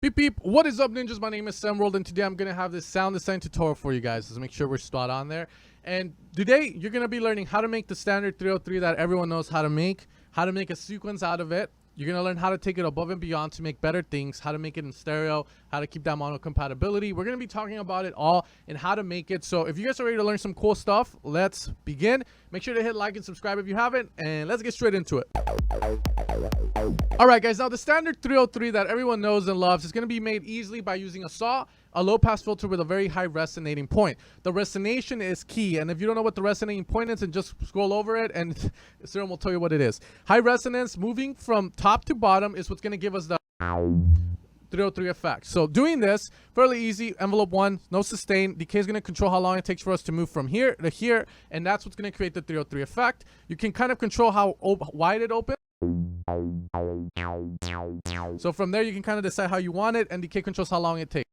Beep beep, what is up ninjas? My name is Serum, and today I'm gonna have this sound design tutorial for you guys. Let's make sure we're spot on there. And today you're gonna be learning how to make the standard 303 that everyone knows how to make a sequence out of it. You're gonna learn how to take it above and beyond to make better things, how to make it in stereo, how to keep that mono compatibility. We're gonna be talking about it all and how to make it. So if you guys are ready to learn some cool stuff, let's begin. Make sure to hit like and subscribe if you haven't, and let's get straight into it. All right, guys, now the standard 303 that everyone knows and loves is going to be made easily by using a saw, a low-pass filter with a very high resonating point. The resonation is key, and if you don't know what the resonating point is, then just scroll over it, and Serum will tell you what it is. High resonance, moving from top to bottom, is what's going to give us the 303 effect. So doing this, fairly easy. Envelope 1, no sustain. Decay is going to control how long it takes for us to move from here to here, and that's what's going to create the 303 effect. You can kind of control how wide it opens. So from there you can kind of decide how you want it, and decay controls how long it takes.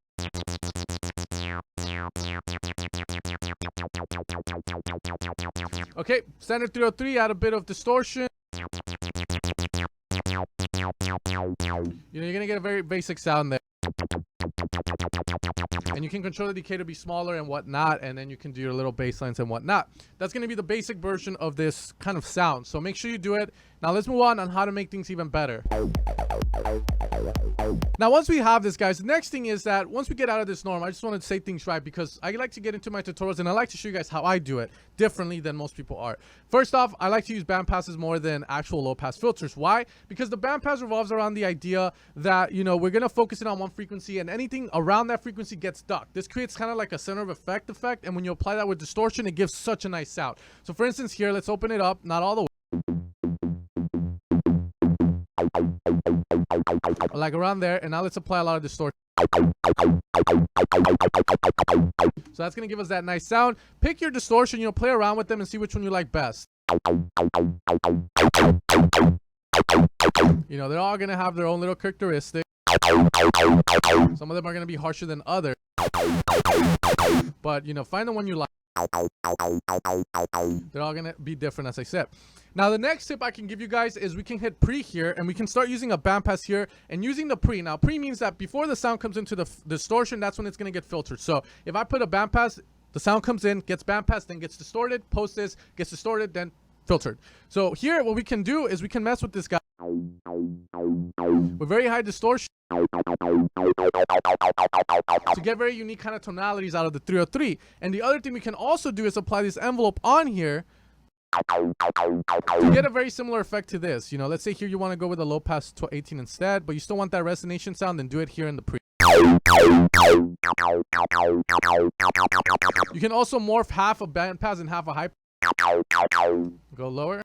Okay, standard 303, add a bit of distortion. You're gonna get a very basic sound there. And you can control the decay to be smaller and whatnot, and then you can do your little bass lines and whatnot. That's going to be the basic version of this kind of sound. So make sure you do it. Now let's move on how to make things even better. Now once we have this, guys, the next thing is that once we get out of this norm, I just want to say things right, because I like to get into my tutorials and I like to show you guys how I do it differently than most people are. First off, I like to use band passes more than actual low pass filters. Why? Because the band pass revolves around the idea that, you know, we're going to focus in on one frequency, and anything around that frequency gets ducked. This creates kind of like a center of effect, and when you apply that with distortion, it gives such a nice sound. So for instance here, let's open it up, not all the way, like around there, and now let's apply a lot of distortion. So that's gonna give us that nice sound. Pick your distortion, you know, play around with them and see which one you like best. You know, they're all gonna have their own little characteristics. Some of them are gonna be harsher than others, but you know, find the one you like. They're all gonna be different, as I said. Now the next tip I can give you guys is we can hit pre here, and we can start using a band pass here and using the pre. Now pre means that before the sound comes into the distortion, that's when it's gonna get filtered. So if I put a band pass, the sound comes in, gets band pass, then gets distorted, post this, gets distorted, then filtered. So here what we can do is we can mess with this guy with very high distortion to get very unique kind of tonalities out of the 303. And the other thing we can also do is apply this envelope on here to get a very similar effect to this. You know, let's say here you want to go with a low pass 18 instead, but you still want that resonation sound, then do it here in the pre. You can also morph half a band pass and half a high. Go lower.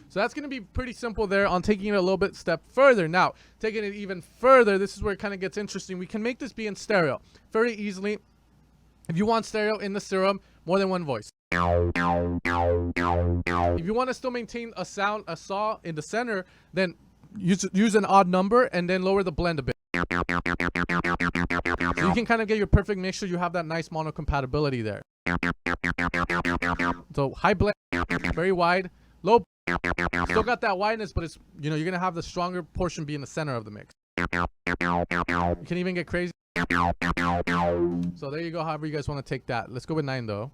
So that's going to be pretty simple there on taking it a little bit step further. Now, taking it even further, this is where it kind of gets interesting. We can make this be in stereo very easily. If you want stereo in the Serum, more than one voice. If you want to still maintain a sound, a saw in the center, then use an odd number and then lower the blend a bit. So you can kind of get your perfect mixture. You have that nice mono compatibility there. So high blend, very wide, low, still got that wideness, but it's, you know, you're gonna have the stronger portion be in the center of the mix. You can even get crazy. So there you go, however you guys want to take that. Let's go with 9 though.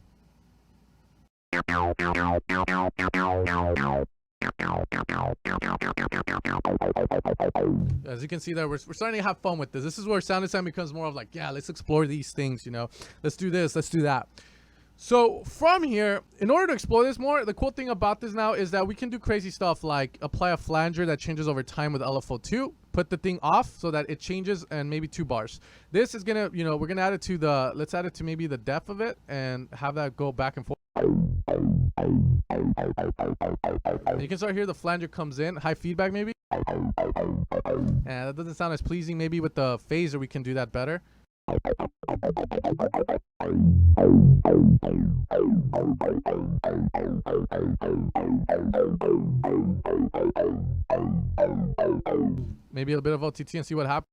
As you can see there, we're starting to have fun with this. This is where sound design becomes more of like, yeah, let's explore these things, you know, let's do this, let's do that. So from here, in order to explore this more, the cool thing about this now is that we can do crazy stuff like apply a flanger that changes over time with LFO2, put the thing off so that it changes, and maybe 2 bars. This is gonna, you know, we're gonna add it to the, let's add it to maybe the depth of it and have that go back and forth. And you can start here, the flanger comes in, high feedback maybe. And that doesn't sound as pleasing. Maybe with the phaser we can do that better. Maybe a bit of OTT and see what happens.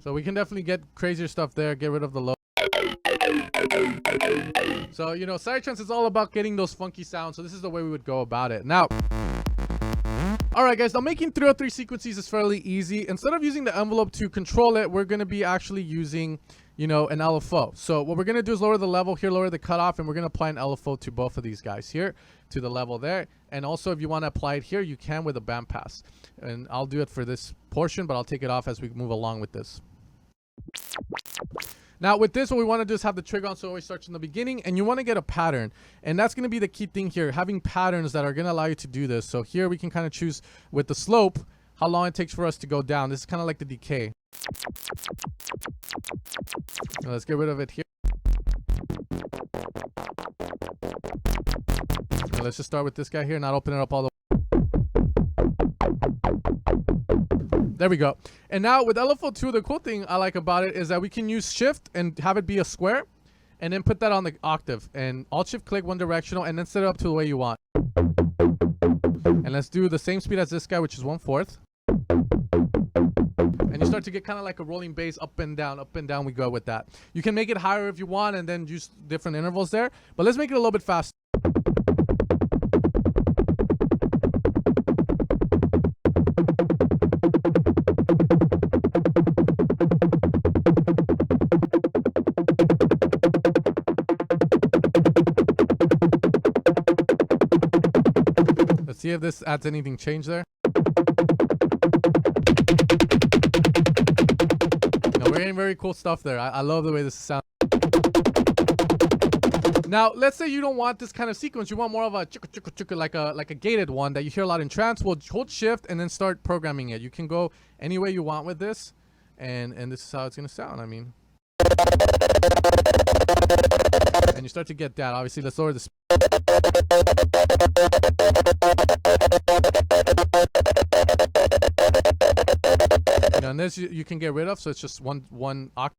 So we can definitely get crazier stuff there, get rid of the low. So, you know, psytrance is all about getting those funky sounds. So this is the way we would go about it. Now, all right, guys, now making 303 sequences is fairly easy. Instead of using the envelope to control it, we're going to be actually using, you know, an LFO. So what we're going to do is lower the level here, lower the cutoff, and we're going to apply an LFO to both of these guys here, to the level there. And also, if you want to apply it here, you can with a bandpass. And I'll do it for this portion, but I'll take it off as we move along with this. Now with this, what we want to do is have the trigger on, so it always starts in the beginning, and you want to get a pattern, and that's going to be the key thing here, having patterns that are going to allow you to do this. So here we can kind of choose with the slope how long it takes for us to go down. This is kind of like the decay. Now let's get rid of it here. Now let's just start with this guy here, not open it up all the way. There we go. And now with LFO2, the cool thing I like about it is that we can use shift and have it be a square, and then put that on the octave, and alt shift click one directional, and then set it up to the way you want. And let's do the same speed as this guy, which is 1/4. And you start to get kind of like a rolling bass, up and down we go with that. You can make it higher if you want, and then use different intervals there, but let's make it a little bit faster. Let's see if this adds anything change there. We're getting very cool stuff there. I love the way this sounds. Now, let's say you don't want this kind of sequence. You want more of a chicka chicka chicka, like a gated one that you hear a lot in trance. Well, hold shift and then start programming it. You can go any way you want with this, and this is how it's gonna sound. I mean, and you start to get that. Obviously, let's lower the speed. You know, and this you can get rid of, so it's just one octave.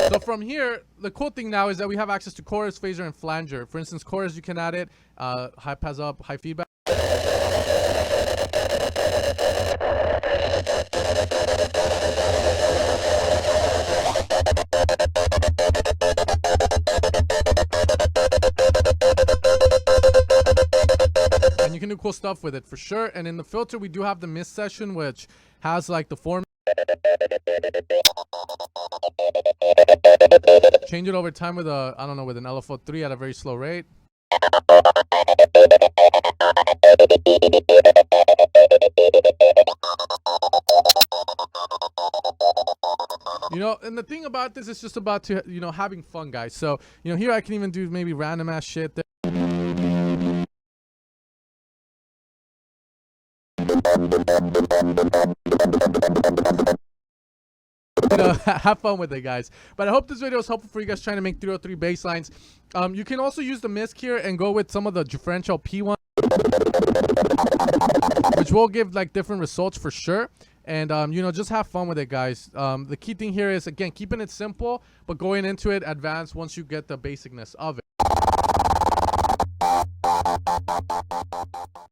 So from here, the cool thing now is that we have access to chorus, phaser, and flanger. For instance, chorus, you can add it, high pass up, high feedback. And you can do cool stuff with it for sure. And in the filter, we do have the mist session, which has like the form. Change it over time with a, I don't know, with an LFO3 at a very slow rate. You know, and the thing about this is just about to, you know, having fun, guys. So, you know, here I can even do maybe random ass shit there. You know, have fun with it, guys. But I hope this video was helpful for you guys trying to make 303 bass lines. You can also use the misc here and go with some of the differential P1, which will give like different results for sure. And you know, just have fun with it, guys. The key thing here is, again, keeping it simple, but going into it advanced once you get the basicness of it.